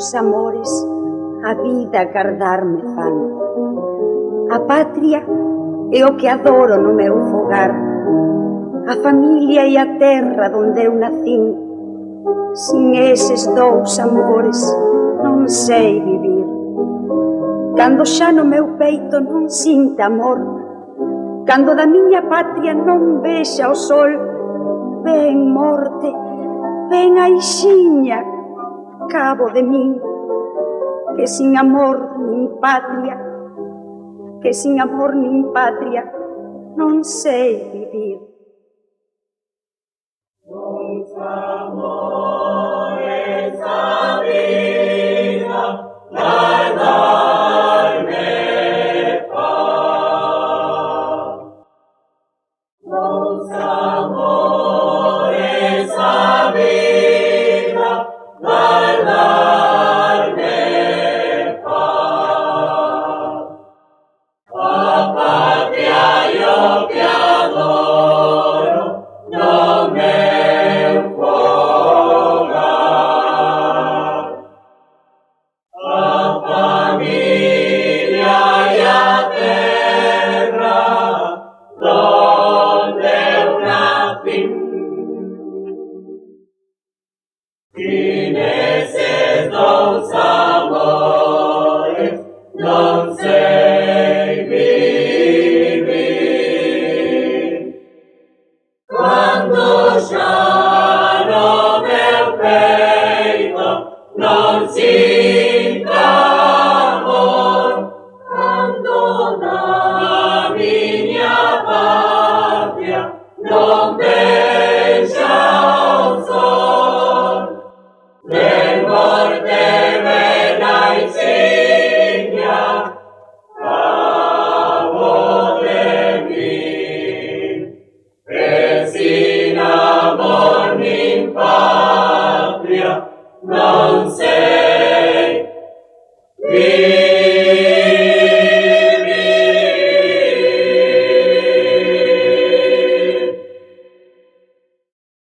teus amores a vida guardar-me fan. A pátria é o que adoro no meu fogar, a familia e a terra onde eu nacín. Sin eses dous amores non sei vivir. Cando xa no meu peito non sinta amor, cando da miña patria non vexa o sol, ven morte, ven aixiña, cabo de min, que sin amor nin patria, que sin amor nin patria non sei vivir. Os amores a vida guardarme paz. Os amores a vida guardarme paz. A patria yo que adoro no meu fogar. A familia y a terra donde eu nací. Sin eses dous amores non sei vivir. Quando xa no meu peito non sinta amor, quando na miña patria non vexa o sol, ven morte, ven aixiña, cabo de min, que sin amor nin patria non sei vivir.